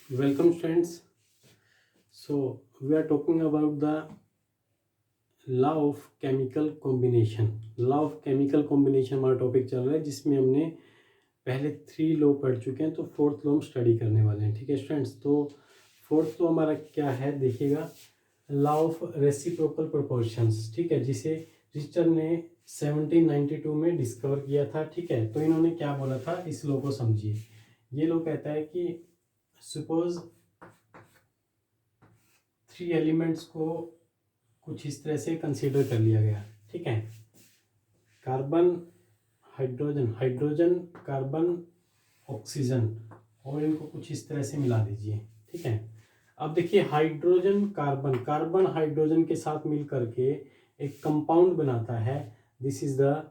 Welcome students. So we are talking about the law of chemical combination. Law of chemical combination हमारा topic चल रहा है जिसमें हमने पहले 3 लॉ पढ़ चुके हैं, तो फोर्थ लॉ हम स्टडी करने वाले हैं. ठीक है स्टूडेंट्स, तो फोर्थ लॉ हमारा क्या है देखिएगा, लॉ ऑफ रेसिप्रोकल प्रोपोर्शंस. ठीक है, जिसे रिचर ने 1792 में डिस्कवर किया था. ठीक है, तो इन्होंने क्या बोला था, इस लॉ को समझिए. ये लॉ कहता है कि सपोज 3 एलिमेंट्स को कुछ इस तरह से कंसीडर कर लिया गया. ठीक है, कार्बन, हाइड्रोजन, कार्बन, ऑक्सीजन, और इनको कुछ इस तरह से मिला दीजिए. ठीक है, अब देखिए हाइड्रोजन कार्बन हाइड्रोजन के साथ मिल करके एक कंपाउंड बनाता है. This is the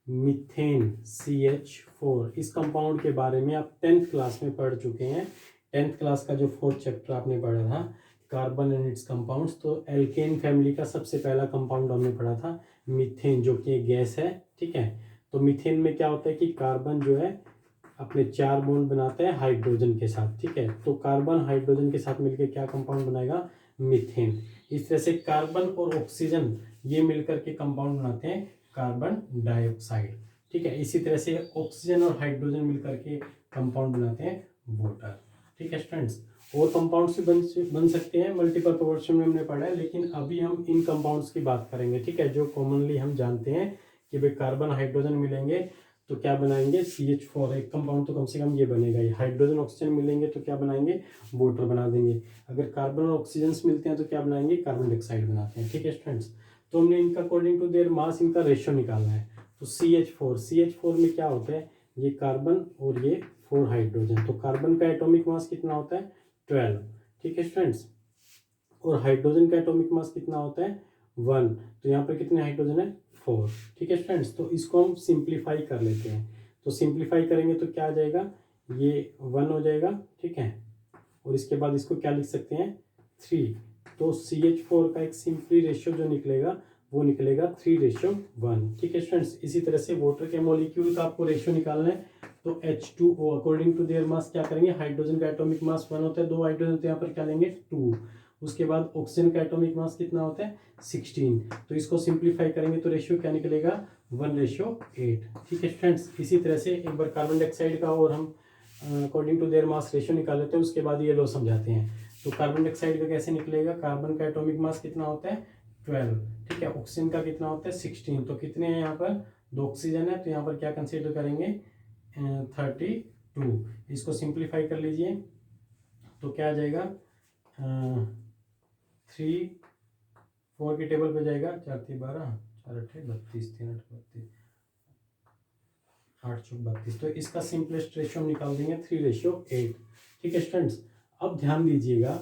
methane CH4. इस कंपाउंड के बारे में आप 10th क्लास में पढ़ चुके हैं. 10th क्लास का जो 4th चैप्टर आपने पढ़ा था, कार्बन एंड इट्स कंपाउंड्स, तो एल्केन फैमिली का सबसे पहला कंपाउंड हमने पढ़ा था मीथेन, जो कि गैस है. ठीक है, तो मीथेन में क्या होता है कि कार्बन जो है अपने 4 बॉन्ड बनाते हैं हाइड्रोजन के साथ. ठीक है, तो कार्बन हाइड्रोजन के साथ मिलकर क्या कंपाउंड बनाएगा, मीथेन. इस तरह से कार्बन और ऑक्सीजन ये मिलकर के कंपाउंड बनाते हैं कार्बन डाइऑक्साइड. ठीक है, इसी तरह से ऑक्सीजन और हाइड्रोजन मिलकर के कंपाउंड बनाते हैं वाटर. ठीक है स्टूडेंट्स, और कंपाउंड्स भी बन सकते हैं, मल्टीपल प्रोपोर्शन में हमने पढ़ा है, लेकिन अभी हम इन कंपाउंड्स की बात करेंगे. ठीक है, जो कॉमनली हम जानते हैं कि भाई कार्बन हाइड्रोजन मिलेंगे तो क्या बनाएंगे, CH4. एक कंपाउंड तो कम से कम ये बनेगा ही. हाइड्रोजन ऑक्सीजन मिलेंगे तो क्या बनाएंगे, वाटर बना देंगे. अगर कार्बन और ऑक्सीजन मिलते हैं तो क्या बनाएंगे, कार्बन डाइऑक्साइड बनाते हैं. ठीक है स्टूडेंट्स, तो हमने इनका अकॉर्डिंग टू देयर मास इनका रेशियो निकालना है. तो CH4 में क्या होता है, ये कार्बन और ये 4 हाइड्रोजन. तो कार्बन का एटॉमिक मास कितना होता है, 12. ठीक है स्टूडेंट्स, और हाइड्रोजन का एटॉमिक मास कितना होता है, 1. तो यहाँ पर कितने हाइड्रोजन है, 4. ठीक है स्टूडेंट्स, तो इसको हम सिंप्लीफाई कर लेते हैं. तो सिंप्लीफाई करेंगे तो क्या आ जाएगा, ये 1 हो जाएगा. ठीक है, और इसके बाद इसको क्या लिख सकते हैं, 3. तो CH4 का एक सिंपली रेशियो जो निकलेगा वो निकलेगा 3:1. ठीक है स्टूडेंट्स, इसी तरह से वाटर के मॉलिक्यूल का आपको रेशियो निकालना है. तो H2O अकॉर्डिंग टू देयर मास क्या करेंगे, हाइड्रोजन का एटॉमिक मास 1 होता है, 2 हाइड्रोजन, तो यहाँ पर क्या लेंगे, 2. उसके बाद ऑक्सीजन का एटॉमिक मास कितना होता है, 16. तो इसको सिंप्लीफाई करेंगे तो रेशियो क्या निकलेगा, 1:8. ठीक है स्टूडेंट्स, इसी तरह से एक बार कार्बन डाइऑक्साइड का और हम according to their mass ratio निकाल लेते हैं, उसके बाद ये लो समझाते हैं. तो कार्बन डाइऑक्साइड का कैसे निकलेगा, कार्बन का एटॉमिक मास कितना होता है, 12. ठीक है, ऑक्सीजन का कितना होता है, 16. तो कितने हैं यहाँ पर, 2 ऑक्सीजन है, तो यहाँ पर क्या कंसीडर करेंगे, 32. इसको सिंप्लीफाई कर लीजिए तो क्या आ जाएगा, 3 4 की टेबल पे जाएगा, 4 3 12, 4 8 32, 3 8 32, 8 4 32. तो इसका सिंपलेस्ट रेशियो हम निकाल देंगे 3:8. ठीक है स्टूडेंट्स, अब ध्यान दीजिएगा,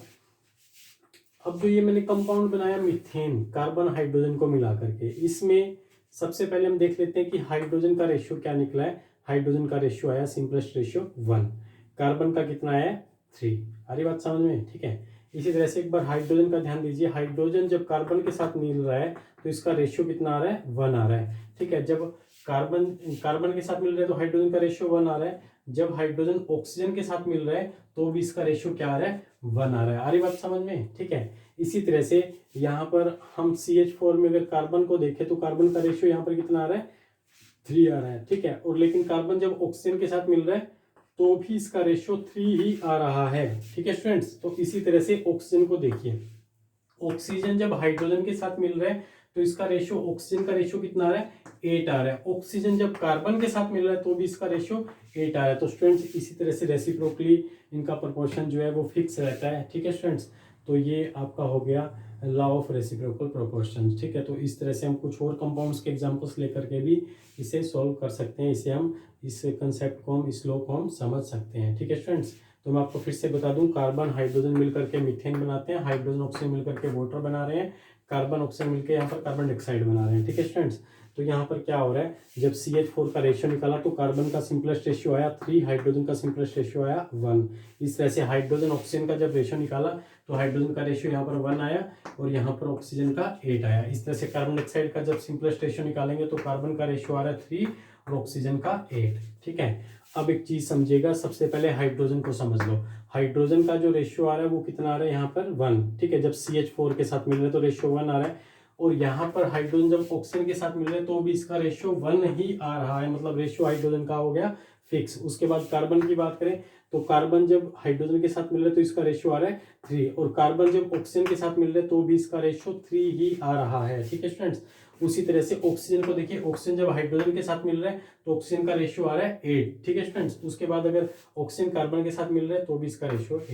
अब जो ये मैंने कंपाउंड बनाया मीथेन, कार्बन हाइड्रोजन को मिला करके, इसमें सबसे पहले हम देख लेते हैं कि हाइड्रोजन का रेशियो क्या निकला है. हाइड्रोजन का रेशियो आया सिंपलेस्ट रेशियो 1. कार्बन का कितना आया, 3. आ रही बात समझ में. ठीक है, इसी तरह से एक बार हाइड्रोजन का ध्यान दीजिए, हाइड्रोजन जब कार्बन के साथ मिल रहा है तो इसका रेशियो कितना आ रहा है, 1 आ रहा है. ठीक है, जब कार्बन के साथ मिल रहा है तो हाइड्रोजन का रेशियो 1 आ रहा है. जब हाइड्रोजन ऑक्सीजन के साथ मिल रहा है तो भी इसका रेशियो क्या आ रहा है, 1 आ रहा है. आ रही बात समझ में. ठीक है, इसी तरह से यहाँ पर हम CH4 में अगर कार्बन को देखें तो कार्बन का रेशियो यहाँ पर कितना आ रहा है, 3 आ रहा है. ठीक है, और लेकिन कार्बन जब ऑक्सीजन के साथ मिल रहा है तो भी इसका रेशियो 3 ही आ रहा है. ठीक है स्टूडेंट्स, तो इसी तरह से ऑक्सीजन को देखिए, ऑक्सीजन जब हाइड्रोजन के साथ मिल रहा है तो इसका रेशियो, ऑक्सीजन का रेशियो कितना आ रहा है, 8 आ रहा है. ऑक्सीजन जब कार्बन के साथ मिल रहा है तो भी इसका रेशियो 8 आ रहा है. तो स्टूडेंट्स इसी तरह से रेसिप्रोकली इनका प्रोपोर्शन जो है वो फिक्स रहता है. ठीक है स्टूडेंट्स, तो ये आपका हो गया लॉ ऑफ रेसिप्रोकल प्रोपोर्शन. ठीक है, तो इस तरह से हम कुछ और कंपाउंड्स के एग्जांपल्स लेकर के भी इसे सॉल्व कर सकते हैं. इसे हम, इस कंसेप्ट को हम, इस लॉ को हम समझ सकते हैं. ठीक है स्टूडेंट्स, तो मैं आपको फिर से बता दूं, कार्बन हाइड्रोजन मिलकर के मीथेन बनाते हैं, हाइड्रोजन ऑक्सीजन मिलकर के वाटर बना रहे हैं, कार्बन ऑक्सीजन मिलकर यहाँ पर कार्बन डाइऑक्साइड बना रहे हैं. ठीक है स्टूडेंट्स, तो यहाँ पर क्या हो रहा है, जब CH4 का रेशियो निकाला तो कार्बन का सिंपलेस्ट रेशियो आया 3, हाइड्रोजन का सिंपलेस्ट रेशियो आया 1. इस तरह से हाइड्रोजन ऑक्सीजन का जब रेशियो निकाला तो हाइड्रोजन का रेशियो यहाँ पर 1 आया और यहाँ पर ऑक्सीजन का 8 आया. इस तरह से कार्बन डाइऑक्साइड का जब सिंपलेस्ट रेशियो निकालेंगे तो कार्बन का रेशियो आ रहा है 3 और ऑक्सीजन का 8. ठीक है, अब एक चीज समझिएगा, सबसे पहले हाइड्रोजन को समझ लो। हाइड्रोजन का जो रेशियो आ रहा है वो कितना आ रहा है यहाँ पर 1, ठीक है। जब CH4 के साथ मिल रहे हैं तो रेशियो 1 आ रहा है, और यहाँ पर हाइड्रोजन जब ऑक्सीजन के साथ मिल रहे हैं तो भी इसका रेशियो 1 ही आ रहा है, मतलब रेशियो हाइड्रोजन का हो गया फिक्स। उसके बाद कार्बन की बात करें तो कार्बन जब हाइड्रोजन के साथ मिल रहे हैं तो इसका रेशियो आ रहा है 3, और कार्बन जब ऑक्सीजन के साथ मिल रहे हैं तो भी इसका रेशियो 3 ही आ रहा है, ठीक है स्टूडेंट्स। उसी तरह से ऑक्सीजन को देखिए, ऑक्सीजन जब हाइड्रोजन के साथ मिल रहा है तो ऑक्सीजन का रेशियो आ रहा है 8, ठीक है स्टूडेंट्स। उसके बाद अगर ऑक्सीजन कार्बन के साथ मिल रहा है तो भी इसका रेशियो 8